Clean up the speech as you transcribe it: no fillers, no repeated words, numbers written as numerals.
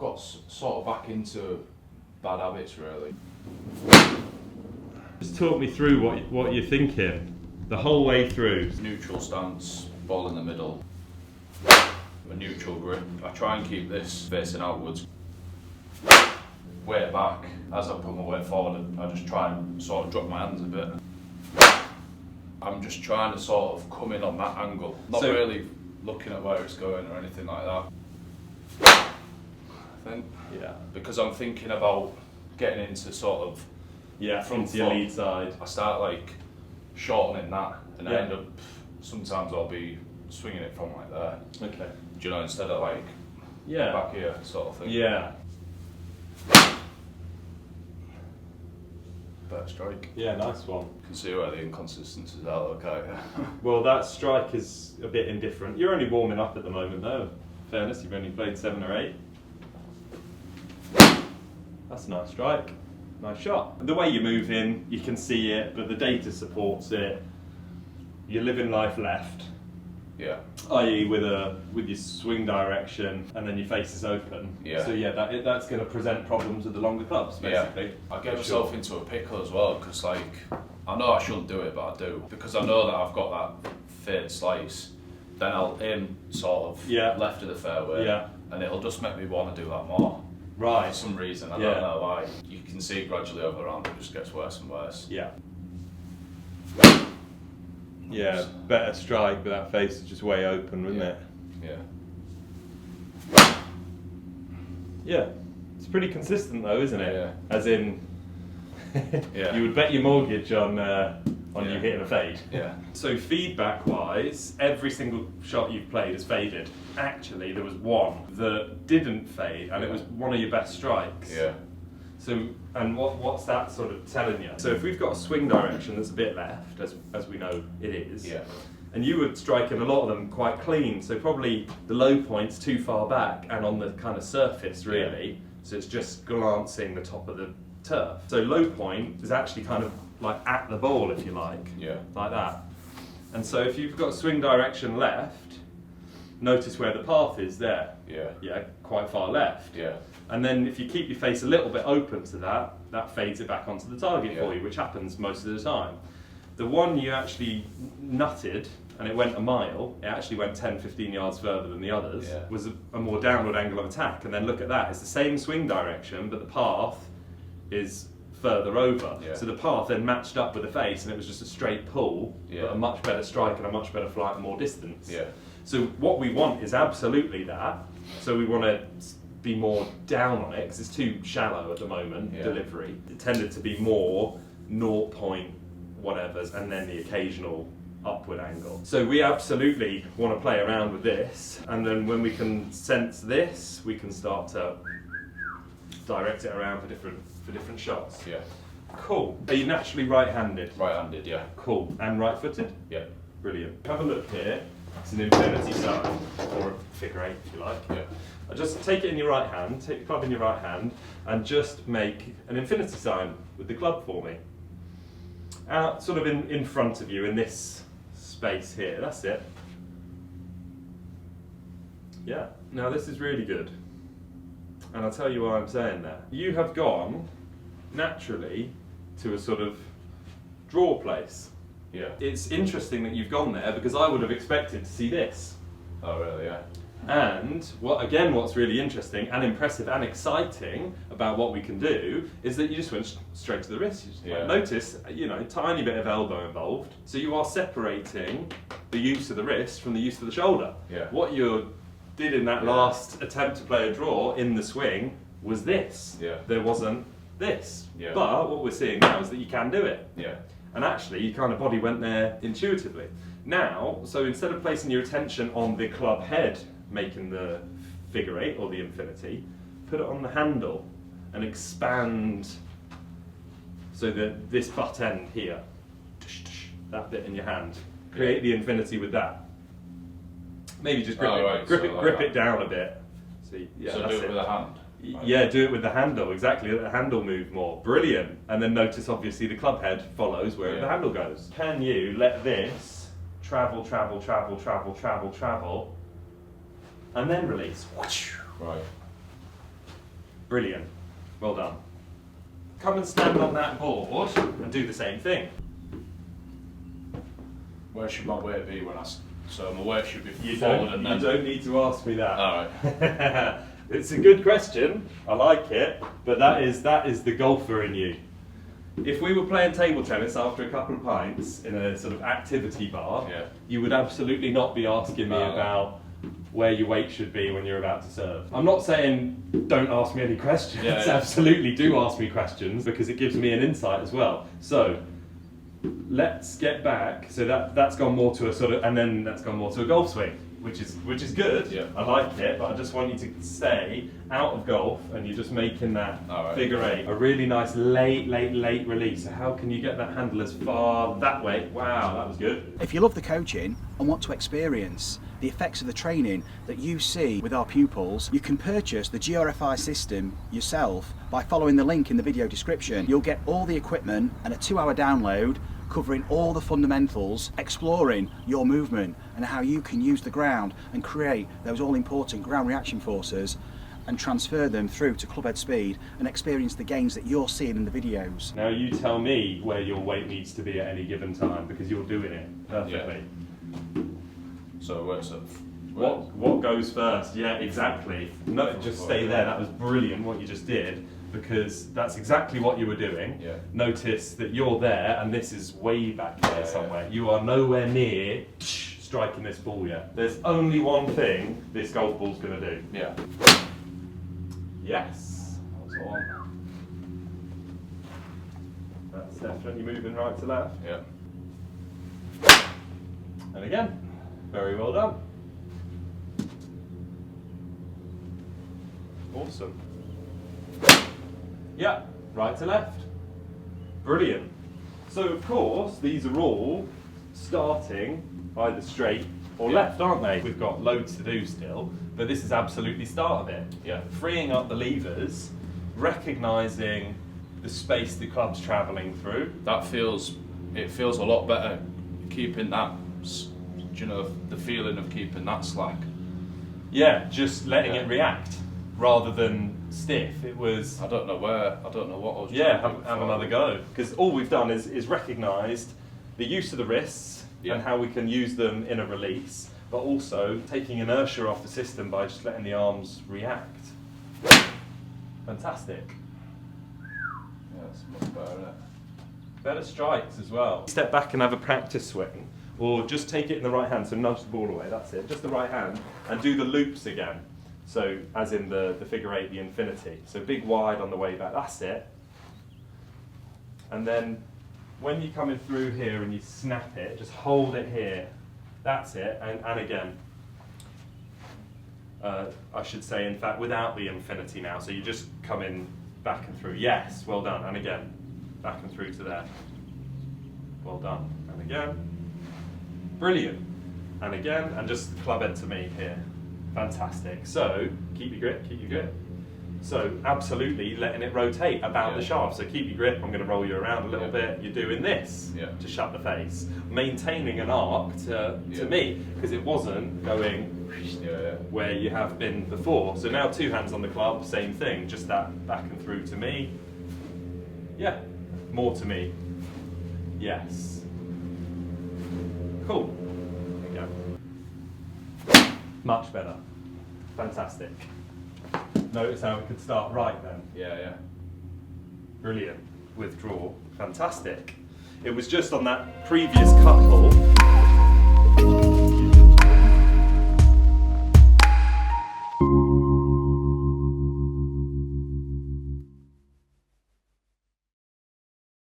got sort of back into bad habits really. Just talk me through what you're thinking the whole way through. Neutral stance, ball in the middle, a neutral grip. I try and keep this facing outwards. Weight back, as I put my weight forward, I just try and sort of drop my hands a bit. I'm just trying to sort of come in on that angle, not really looking at where it's going or anything like that. I think, because I'm thinking about getting into sort of front into your lead side. I start like shortening that, and I end up, sometimes I'll be swinging it from like there. Okay. Do you know, instead of like back here sort of thing. Yeah. Better strike. Yeah, nice one. You can see where the inconsistencies are, okay. Well, that strike is a bit indifferent. You're only warming up at the moment though. In fairness, you've only played 7 or 8. That's a nice strike. Nice shot. The way you move in, you can see it, but the data supports it. You're living life left. Yeah. I.e. with your swing direction, and then your face is open. Yeah. So yeah, that's going to present problems with the longer clubs, basically. Yeah. I get myself into a pickle as well, because like, I know I shouldn't do it, but I do. Because I know that I've got that fade slice, then I'll aim sort of left of the fairway, and it'll just make me want to do that more. Right. For some reason, I don't know why. You can see gradually over the round, it just gets worse and worse. Yeah. Yeah, better strike, but that face is just way open, wasn't it? Yeah. Yeah. It's pretty consistent though, isn't it? Yeah. As in, you would bet your mortgage on you hitting a fade. Yeah. So feedback-wise, every single shot you've played has faded. Actually, there was one that didn't fade, and it was one of your best strikes. Yeah. So, and what's that sort of telling you? So if we've got a swing direction that's a bit left, as we know it is, and you were striking a lot of them quite clean, so probably the low point's too far back and on the kind of surface really, so it's just glancing the top of the turf. So low point is actually kind of like at the ball, if you like, like that. And so if you've got swing direction left, notice where the path is there. Yeah, quite far left. Yeah. And then if you keep your face a little bit open to that, that fades it back onto the target for you, which happens most of the time. The one you actually nutted, and it went a mile, it actually went 10-15 yards further than the others, was a more downward angle of attack. And then look at that, it's the same swing direction, but the path is further over. So the path then matched up with the face, and it was just a straight pull, but a much better strike and a much better flight and more distance. So what we want is absolutely that. So we want to be more down on it, because it's too shallow at the moment, delivery. It tended to be more 0 point whatevers, and then the occasional upward angle. So we absolutely want to play around with this, and then when we can sense this, we can start to direct it around for different shots. Cool. Are you naturally right-handed? Right-handed, yeah. Cool. And right-footed? Yeah. Brilliant. Have a look here. It's an infinity sign, or a figure 8 if you like. Just take it in your right hand, take the club in your right hand, and just make an infinity sign with the club for me. Out, sort of in front of you, in this space here, that's it. Yeah, now this is really good. And I'll tell you why I'm saying that. You have gone, naturally, to a sort of draw place. It's interesting that you've gone there, because I would have expected to see this. Oh really, yeah. And what's really interesting and impressive and exciting about what we can do is that you just went straight to the wrist. You just notice, tiny bit of elbow involved. So you are separating the use of the wrist from the use of the shoulder. What you did in that last attempt to play a draw in the swing was this. There wasn't this. But what we're seeing now is that you can do it. And actually, your kind of body went there intuitively. Now, so instead of placing your attention on the club head making the figure 8 or the infinity, put it on the handle and expand so that this butt end here, that bit in your hand, create the infinity with that. Maybe just grip it down a bit. So do it with a hand? Yeah, do it with the handle, exactly, let the handle move more. Brilliant. And then notice obviously the club head follows where the handle goes. Can you let this travel, and then release? Right. Brilliant. Well done. Come and stand on that board and do the same thing. Where should my weight be when so my weight should be forward and then... You don't need to ask me that. Alright. It's a good question, I like it, but that is the golfer in you. If we were playing table tennis after a couple of pints in a sort of activity bar, you would absolutely not be asking me about where your weight should be when you're about to serve. I'm not saying don't ask me any questions, absolutely do ask me questions, because it gives me an insight as well. So, let's get back, so that's gone more to a sort of, and then that's gone more to a golf swing, which is good, I like it, but I just want you to stay out of golf and you're just making that figure eight. A really nice late release. So how can you get that handle as far that way? Wow, that was good. If you love the coaching and want to experience the effects of the training that you see with our pupils, you can purchase the GRFI system yourself by following the link in the video description. You'll get all the equipment and a 2-hour download covering all the fundamentals, exploring your movement and how you can use the ground and create those all-important ground reaction forces and transfer them through to clubhead speed and experience the gains that you're seeing in the videos. Now you tell me where your weight needs to be at any given time, because you're doing it perfectly. So where's it? What goes first? Yeah, exactly. No, just stay there. That was brilliant what you just did, because that's exactly what you were doing. Notice that you're there and this is way back there somewhere. You are nowhere near striking this ball yet. There's only one thing this golf ball's going to do. Yes. That's on. That's definitely moving right to left. And again, very well done. Awesome. Yeah, right to left. Brilliant. So of course, these are all starting either straight or left, aren't they? We've got loads to do still, but this is absolutely start of it. Freeing up the levers, recognising the space the club's travelling through. It feels a lot better keeping that, you know, the feeling of keeping that slack. Yeah, just letting it react rather than stiff. It was... I don't know what I was have another go. Because all we've done is recognised the use of the wrists and how we can use them in a release, but also taking inertia off the system by just letting the arms react. Fantastic. Yeah, it's much better, isn't it? Better strikes as well. Step back and have a practice swing, or just take it in the right hand, so nudge the ball away, that's it, just the right hand, and do the loops again. So, as in the figure eight, the infinity. So big wide on the way back, that's it. And then, when you're coming through here and you snap it, just hold it here. That's it, and again. I should say, in fact, without the infinity now, so you just come in back and through. Yes, well done, and again. Back and through to there. Well done, and again. Brilliant. And again, and just club head to me here. Fantastic. So, keep your grip. So, absolutely letting it rotate about the shaft. So keep your grip, I'm going to roll you around a little bit. You're doing this to shut the face. Maintaining an arc to me, because it wasn't going where you have been before. So now 2 hands on the club, same thing, just that back and through to me. Yeah, more to me. Yes. Cool. There you go. Much better. Fantastic. Notice how it could start right then. Yeah. Brilliant. Withdraw. Fantastic. It was just on that previous couple